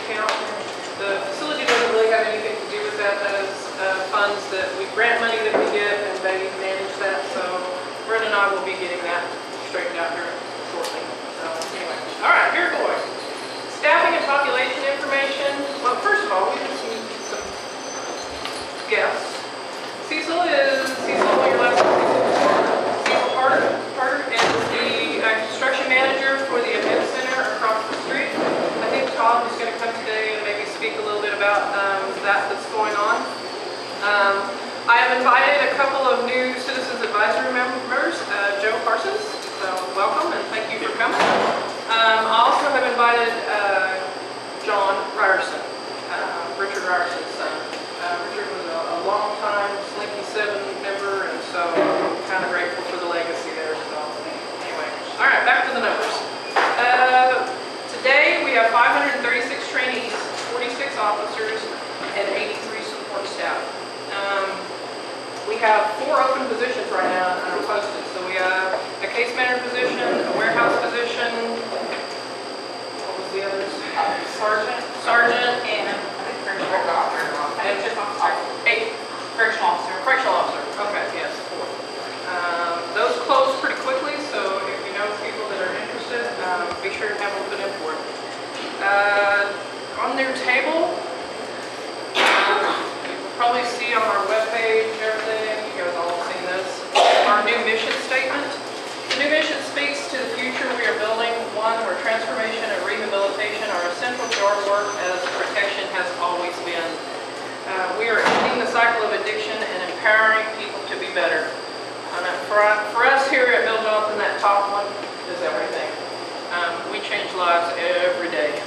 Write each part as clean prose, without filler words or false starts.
account. The facility doesn't really have anything to do with that. That is funds that grant money that we get, and they manage that. So Brenda and I will be getting that straightened out here shortly. So anyway, all right, here it goes. Staffing and population information. Well, first of all, we just need some guests. Cecil, one of your last name. Cecil Carter is the construction manager for the event center across the street. I think Todd is going to come today and maybe speak a little bit about that's going on. I have invited a couple of new Citizens Advisory members, Joe Parsons, so welcome and thank you for coming. I also have invited John Ryerson, Richard Ryerson's son. Richard was a long time Slinky 7 member, and so I'm kind of grateful for the legacy there. So anyway, all right, back to the numbers. Today we have 536 trainees, 46 officers, and 83 support staff. We have 4 open positions right now that are posted. So we have a case manager position, a warehouse position, what was the others? Sergeant, and correctional officer. Okay, yes, 4. Those close pretty quickly, so if you know people that are interested, be sure to have them put in for it. On their table, probably see on our webpage everything, you guys all seen this, our new mission statement. The new mission speaks to the future we are building, one where transformation and rehabilitation are essential to our work as protection has always been. We are ending the cycle of addiction and empowering people to be better. And for us here at Bill Johnson, that top one is everything. We change lives every day.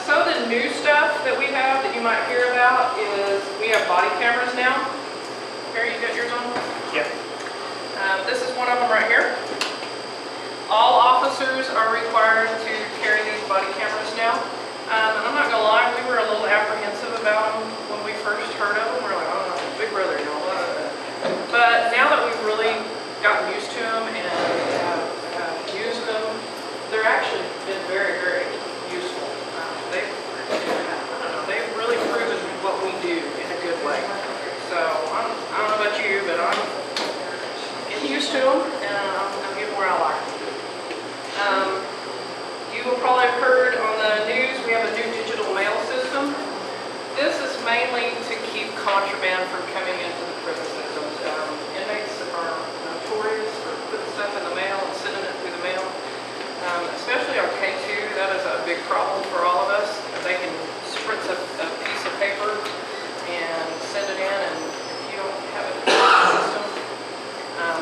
So the new stuff that we have that you might hear about is we have body cameras now. Here, you got yours on? Yep. This is one of them right here. All officers are required to carry these body cameras now. And I'm not going to lie, we were a little apprehensive about them when we first heard of them. We're like, oh, Big Brother, you know, blah, blah, blah. But now that we've really gotten used to them and have used them, they're actually been very, very useful. They've really proven what we do in a good way. So I don't know about you, but I'm getting used to them, and I'm getting where I like them. You will probably have heard on the news we have a new digital mail system. This is mainly to keep contraband from coming into the prison systems. Inmates are notorious for putting stuff in the mail and sending it through the mail. Especially our K2, that is a big problem for all of us. They can spritz a piece of paper and send it in, and if you don't have it in the system,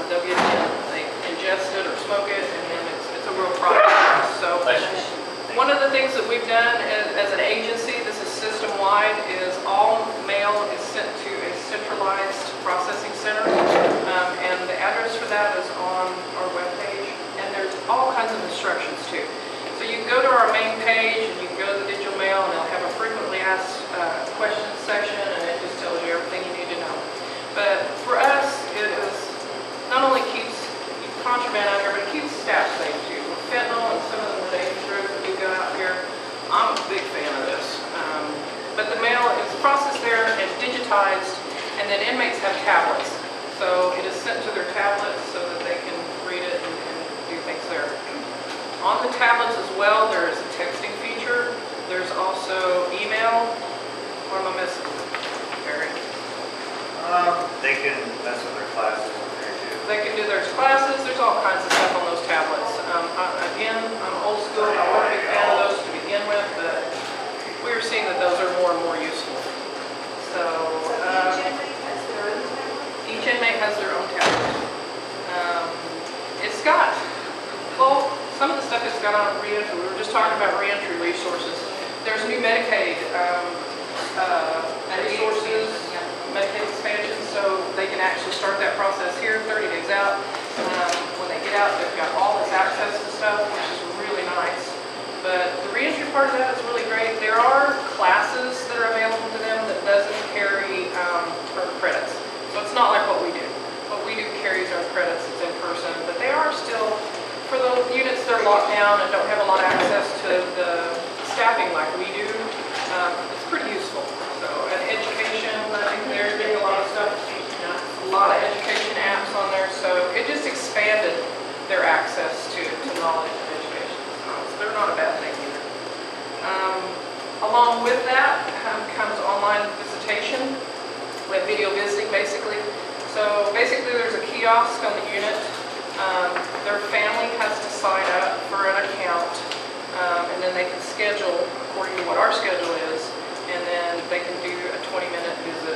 they'll get it in. They ingest it or smoke it, and then it's a real problem for us. So one of the things that we've done as an agency, this is system-wide, is all mail is sent to a centralized processing center, and the address for that is on our webpage. And there's all kinds of instructions too. So you can go to our main page and you can go to the digital mail, and they'll have a frequently asked questions section, and it just tells you everything you need to know. But for us, it is not only keeps contraband out here, but it keeps staff safe too. With fentanyl and some of the dangerous drugs that we got out here, I'm a big fan of this. But the mail is processed there and digitized, and then inmates have tablets. So it is sent to their tablets so that they can read it and do things there. On the tablets as well, there is a texting feature. There's also email. What am I missing, Barry? They can mess with their classes there too. They can do their classes. There's all kinds of stuff on those tablets. Again, I'm old school. I wasn't a big fan of those to begin with, but we are seeing that those are more and more useful. So each inmate has their own tablet. It's got, well, some of the stuff it's got on reentry. We were just talking about reentry resources. There's new Medicaid resources, Medicaid expansion, so they can actually start that process here 30 days out. When they get out, they've got all this access to stuff, which is really nice. But the reentry part of that is really great. There are classes that are available to them that doesn't carry credits. So it's not like what we do. What we do carries our credits, it's in person, but they are still, for the units that are locked down and don't have a lot of access to the staff Along with that comes online visitation. We have video visiting basically. So basically there's a kiosk on the unit. Their family has to sign up for an account, and then they can schedule according to what our schedule is, and then they can do a 20-minute visit.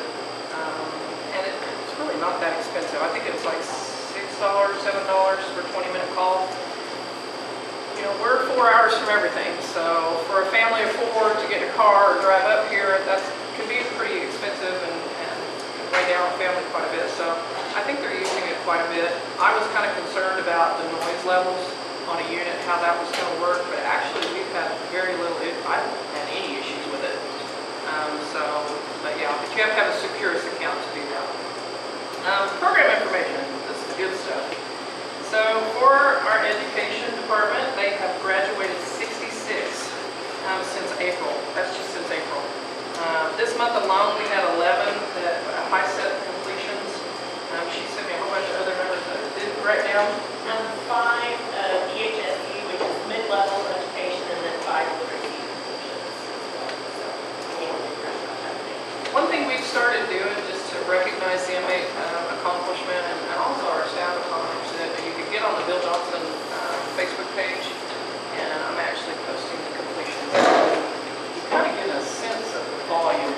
And it's really not that expensive. I think it's like $6, $7 for a 20-minute call. You know, we're 4 hours from everything, so for a family of 4 to get in a car or drive up here, that could be pretty expensive and weigh down the family quite a bit. So I think they're using it quite a bit. I was kind of concerned about the noise levels on a unit, how that was going to work, but actually we've had very little, I haven't had any issues with it. But yeah, but you have to have a Securus account to do that. Program information, this is the good stuff. So for our education department, they have graduated 66 since April. That's just since April. This month alone, we had 11 that high set completions. She sent me a whole bunch of other numbers that I didn't write down. 5 BJCC, which is mid-level education, and then 5 literacy completions. One thing we've started doing just to recognize the inmate accomplishment and also our staff accomplishment, you can get on the Bill Johnson Facebook page, and I'm actually posting the completions. You kind of get a sense of the volume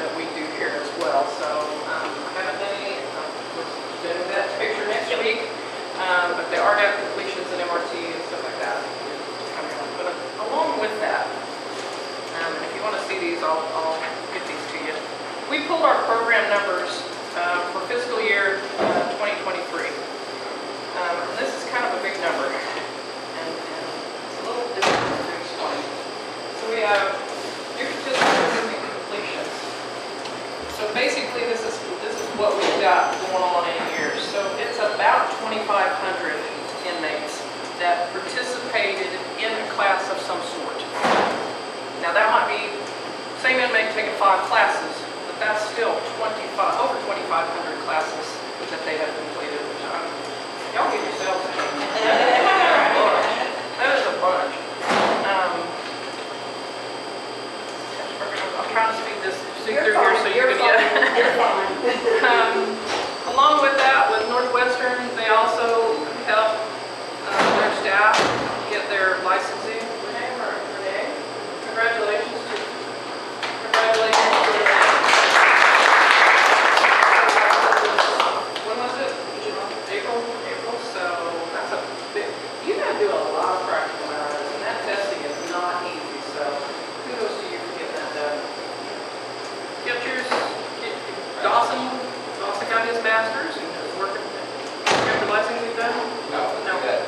that we do here as well. So I haven't done any, we're doing that picture next week, but they are have completions in MRT and stuff like that coming up. But along with that, if you want to see these, I'll get these to you. We pulled our program numbers for fiscal year 2023. And this is kind of a big number, and it's a little difficult to explain. So we have your participants and completions. So basically, this is what we've got going on in here. So it's about 2,500 inmates that participated in a class of some sort. Now that might be same inmate taking 5 classes, but that's still over 2,500 classes that they have completed. Y'all give yourselves a hand. That is a bunch. I'm trying to speed through here so you can get it. Along with that, with Northwestern, they also help their staff get their licensing. Renee, congratulations to Renee. When was it? April. So that's a big. You got to do a lot of practical hours, and that testing is not easy. So kudos to you for getting that done. Get yours. Dawson got his master's and is working. You got your licensing done? No. Good.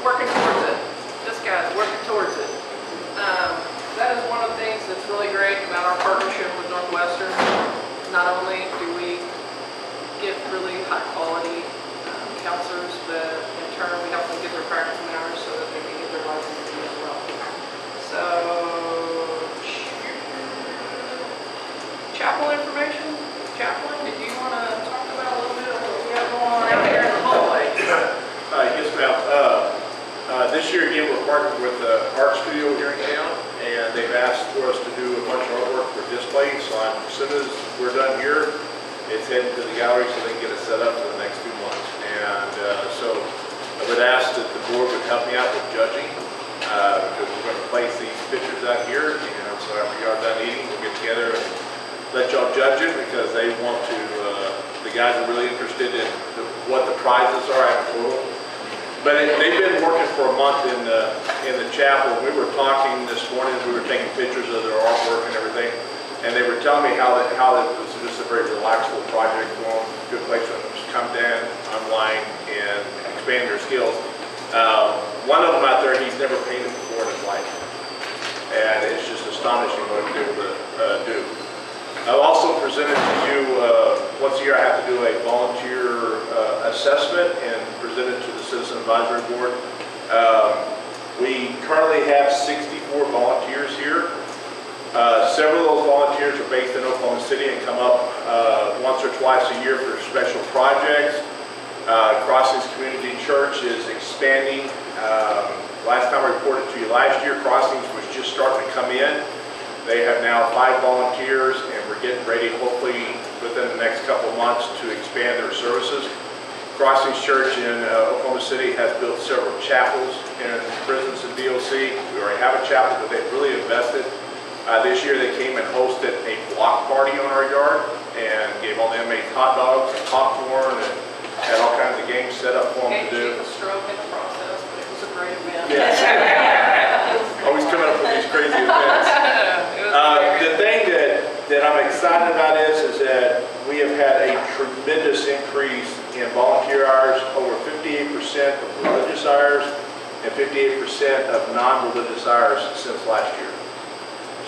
Working towards it. This guy's working towards it. That is one of the things that's really great about our partnership with Northwestern. Not only do we get really high quality counselors, but in turn we help them get their practicum hours so that they can get their licensing as well. So, chapel information. Chaplain, did you want to talk about a little bit of what we have going on out here in the hallway? Yes, ma'am. This year again we're partnered with the art studio here in town, and they've asked for us to do a bunch of artwork for displays. So as soon as we're done here, it's heading to the gallery so they can get it set up for the next 2 months. And so I would ask that the board would help me out with judging, because we're going to place these pictures out here. And so after y'all are done eating, we'll get together and let y'all judge it, because they want to. The guys are really interested in what the prizes are at total. But they've been working for a month in the chapel. We were talking this morning as we were taking pictures of their artwork and everything, and they were telling me how it was just a very relaxable project for them. Good place for them to come down, unwind, and expand their skills. One of them out there, he's never painted before in his life, and it's just astonishing what he's able to do. I've also presented to you, once a year I have to do a volunteer assessment and present it to the Citizen Advisory Board. We currently have 64 volunteers here. Several of those volunteers are based in Oklahoma City and come up once or twice a year for special projects. Crossings Community Church is expanding. Last time I reported to you last year, Crossings was just starting to come in. They have now 5 volunteers, and we're getting ready, hopefully within the next couple of months, to expand their services. Crossings Church in Oklahoma City has built several chapels in prisons and DOC. We already have a chapel, but they've really invested. This year they came and hosted a block party on our yard and gave all the inmates hot dogs and popcorn and had all kinds of games set up for them to do. A stroke in the process, but it was a great event. Yes. Always coming up with these crazy events. The thing that I'm excited about is that we have had a tremendous increase in volunteer hours, over 58% of religious hours and 58% of non-religious hours since last year.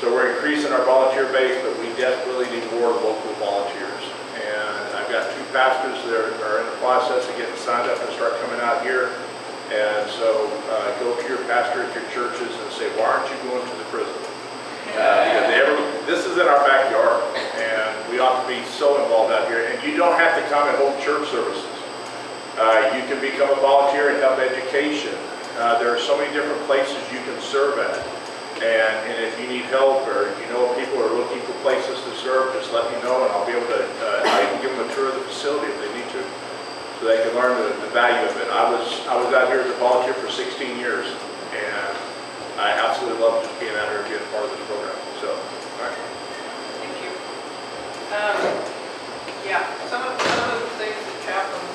So we're increasing our volunteer base, but we desperately need more local volunteers. And I've got 2 pastors that are in the process of getting signed up and start coming out here. And so go to your pastor at your churches and say, why aren't you going to the prison? Because this is in our backyard, and we ought to be so involved out here. And you don't have to come and hold church services. You can become a volunteer and help education. There are so many different places you can serve at. And if you need help, or you know people are looking for places to serve, just let me know, and I'll be able to, I can give them a tour of the facility if they need to, so they can learn the value of it. I was out here as a volunteer for 16 years, and I absolutely love just being out here and being part of this program. So, all right. Thank you. Yeah, some of the things that chaplain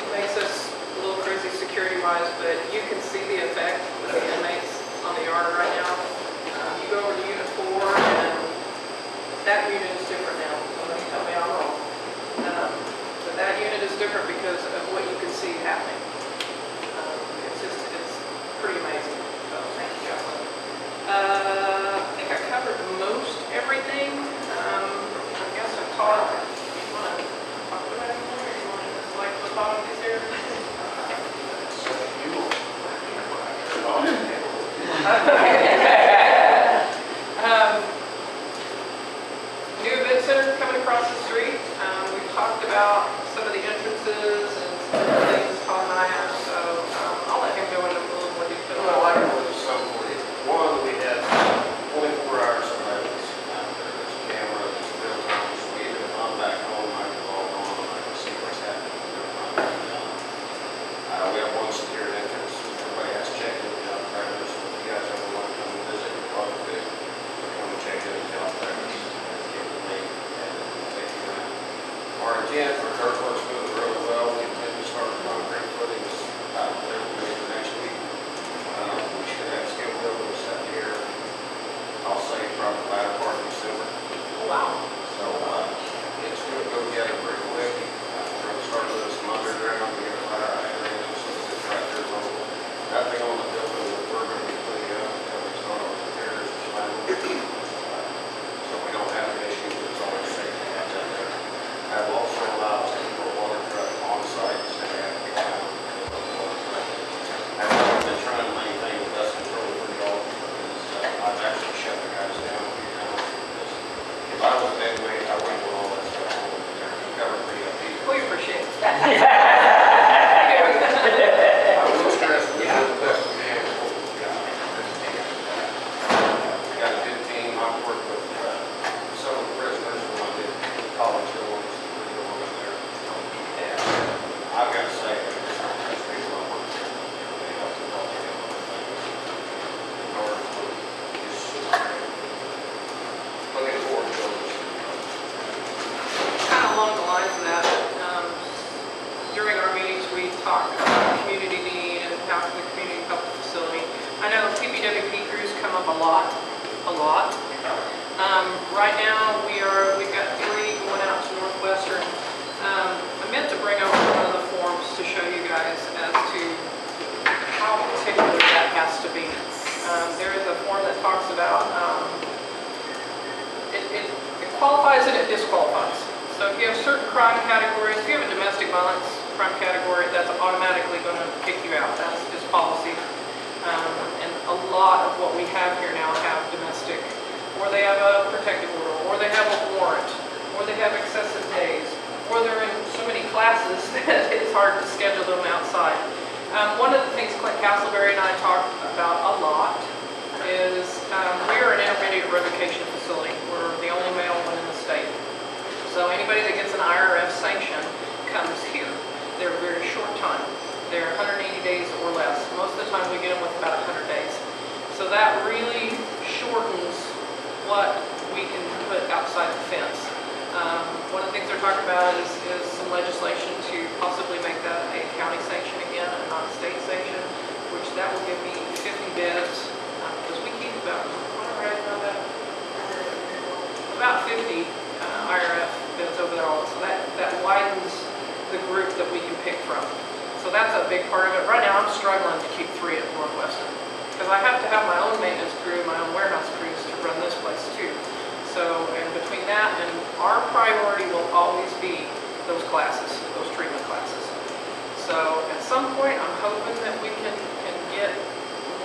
makes us a little crazy security-wise, but you can see the effect with the inmates on the yard right now. You go over to Unit 4, and that unit is different now. Somebody tell me I'm wrong. But that unit is different because of what you can see happening. It's pretty amazing. So thank you, Chaplain. I think I covered most everything. I guess I taught. You want to talk about it more, or you want to just like the bottom is here? New event center coming across the street. We've talked about some of the entrances and some of the things Todd and I have, so I'll let him go into a little more detail. Well, I can put some for you. One, we have 24 hour surveillance out there. There's cameras, real time. So even if I'm back home, I can log on and I can see what's happening in real time. We have one secure entrance. Everybody has checked in with the operators. So if you guys ever want to come and visit, you're welcome to. Come and check in with the operators and get with me and take you around. Our intent for earthworks moving really well. We intend to start the concrete footings about next week. We should have steel buildings set here. I'll say probably the latter part of December. Oh, wow. So it's going to go together pretty quick. We're going to start with some underground. We got a fire hydrant, so it's right there local. Nothing on the building that we're going to be putting up until we start on the repairs and sliding. So we don't have an issue. It's always safe to have that there. That will also allow us to put a water truck on site instead of having to go out and put a water truck. And what I've been trying to maintain with dust control pretty often is I've actually shut the guys down a few times because if I was that way, I wouldn't want all that stuff on there. You covered me up here. We appreciate it. I will stress we do the best we can with what we've got. We got a good team. I've worked with some of the prisoners when I did college ones, over there. And I've got to say, there's some people I work with. They help with all the other things. The guard is super great. Looking forward to those. Kind of along the lines of that, during our meetings, we talk about community need and how can the community help the facility. I know PPWP crews come up a lot. Right now, we've got 3 going out to Northwestern. I meant to bring over one of the forms to show you guys as to how particular that has to be. There is a form that talks about it qualifies and it disqualifies. So if you have certain crime categories, if you have a domestic violence crime category, that's automatically going to kick you out. That's just policy. And a lot of what we have here now have domestic, or they have a protective order, or they have a warrant, or they have excessive days, or they're in so many classes that it's hard to schedule them outside. One of the things Clint Castleberry and I talked about a lot is we are an intermediate revocation facility. We're the only male one in the state. So anybody that gets an IRF sanction comes here. They're a very short time. They're 180 days or less. Most of the time we get them with about 100 days. So that really shortens what we can put outside the fence. One of the things they're talking about is some legislation to possibly make that a county sanction again and not a state sanction, which that will give me 50 beds, because we keep about 50 IRF beds over there. So that widens the group that we can pick from. So that's a big part of it. Right now I'm struggling to keep 3 at Northwestern, because I have to have my own maintenance crew, my own warehouse crews to run this place too. So, and between that and our priority will always be those classes, those treatment classes. So at some point, I'm hoping that we can get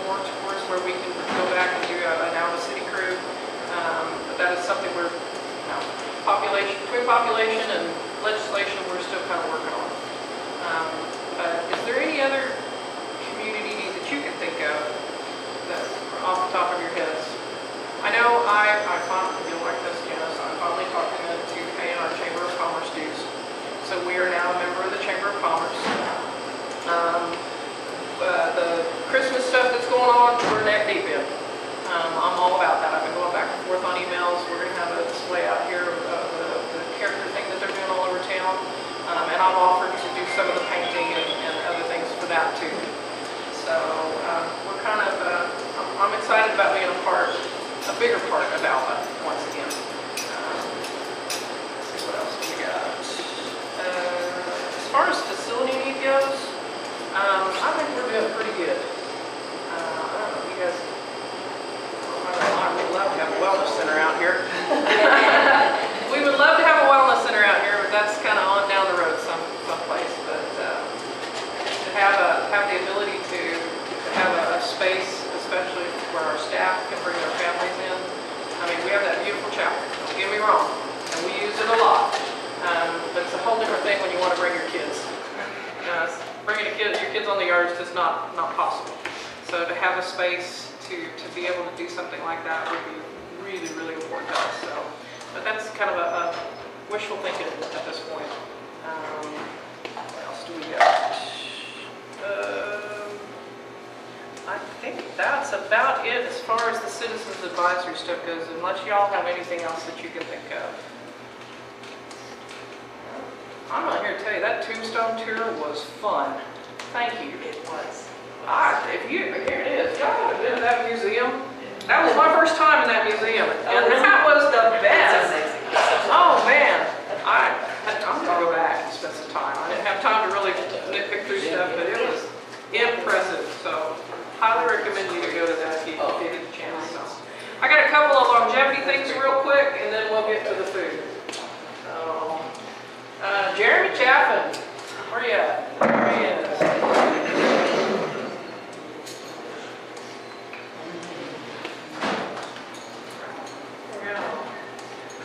more towards where we can go back and do an Alva City crew. But that is something we're, between population and legislation, we're still kind of working on. But is there any other community need that you can think of that off the top of your heads? I know I finally feel like this, Janice. I'm finally talking to paying our Chamber of Commerce dues. So we are now a member of the Chamber of Commerce. The Christmas stuff that's going on, we're neck deep in. I'm all about that. I've been going back and forth on emails. We're going to have a display out here of the character thing that they're doing all over town. And I've offered to do some of the painting and other things for that too. So we're kind of, I'm excited about being a bigger part of Alva once again. Let's see what else we got. As far as facility need goes, I think we're doing pretty good. I don't know, you guys, I would love to have a wellness center out here. We would love to have a wellness center out here, but that's kind of on down the road someplace. But to have the ability to have a space, especially where our staff can bring their families in. I mean, we have that beautiful chapel, don't get me wrong, and we use it a lot. But it's a whole different thing when you want to bring your kids. Bringing your kids on the yard is just not possible. So to have a space to be able to do something like that would be really, really important to us. So, but that's kind of a wishful thinking at this point. What else do we got? I think that's about it as far as the Citizens Advisory stuff goes, unless y'all have anything else that you can think of. I'm not here to tell you, that tombstone tour was fun. Thank you. It was. Here it is. Y'all would have been to that museum. That was my first time in that museum, and that was the best. Oh man, I'm gonna go back and spend some time. I didn't have time to really nitpick through stuff, but it was impressive. So highly recommend you to go to that if you get the chance. So I got a couple of longevity things real quick, and then we'll get to the food. So, Jeremy Chaffin, where you at? There he is.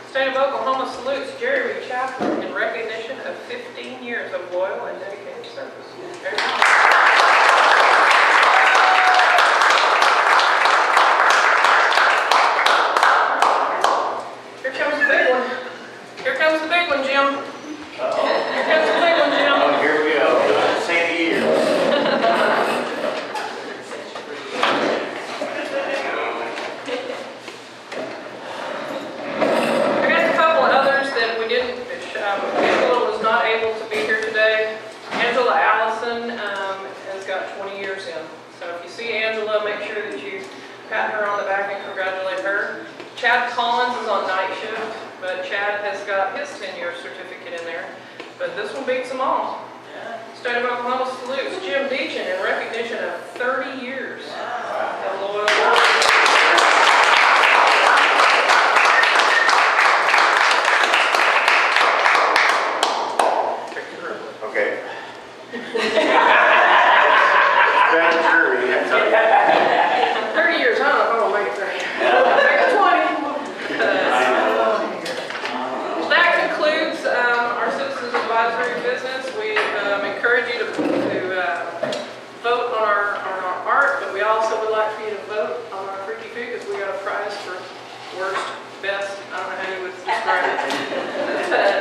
State of Oklahoma salutes Jeremy Chaffin in recognition of 15 years of loyal and dedicated service. Here comes the big one. Here comes the big one, Jim. Here comes the big one, Jim. Oh, here we go. Say the year. Angela was not able to be here today. Angela Allison has got 20 years in. So if you see Angela, make sure that you pat her on the back and congratulate her. Chad Collins is on night shift, but Chad has got his 10-year certificate in there. But this one beats them all. State of Oklahoma salutes Jim Beechin in recognition of 30 years of loyalty. Okay. Grand jury, I tell you. 30 years, I don't know if I'm going to make it 30. Make it 20. That concludes our Citizens Advisory business. We encourage you to vote on our art, but we also would like for you to vote on our freaky food, because we got a prize for worst, best, I don't know how you would describe it.